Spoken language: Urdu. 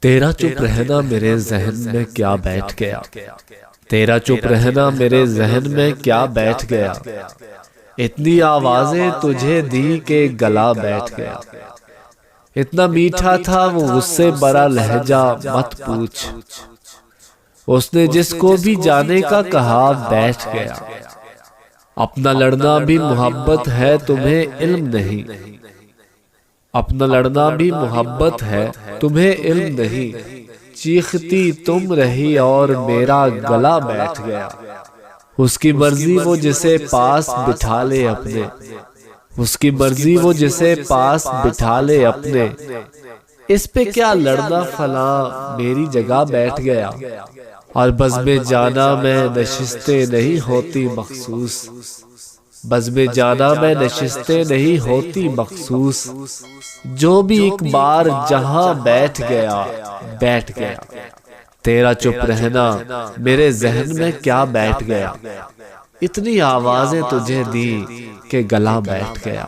تیرا چپ رہنا میرے ذہن میں کیا بیٹھ گیا، تیرا چپ رہنا میرے ذہن میں کیا بیٹھ گیا، اتنی آوازیں تجھے دی کہ گلا بیٹھ گیا۔ اتنا میٹھا تھا وہ غصے برا لہجہ مت پوچھ، اس نے جس کو بھی جانے کا کہا بیٹھ گیا۔ اپنا لڑنا بھی محبت ہے تمہیں علم نہیں، اپنا لڑنا بھی محبت ہے تمہیں علم نہیں، چیختی تم رہی اور میرا گلا بیٹھ گیا۔ اس کی مرضی وہ جسے پاس بٹھا لے اپنے، اس کی مرضی وہ جسے پاس بٹھا لے اپنے، اس پہ کیا لڑنا فلاں میری جگہ بیٹھ گیا۔ اور بزم جانا میں نشستیں نہیں ہوتی مخصوص، بزم جانا میں نشستیں نہیں ہوتی مخصوص، جو بھی ایک بار جہاں بیٹھ گیا بیٹھ گیا۔ تیرا چپ رہنا میرے ذہن میں کیا بیٹھ گیا، اتنی آوازیں تجھے دی کہ گلا بیٹھ گیا۔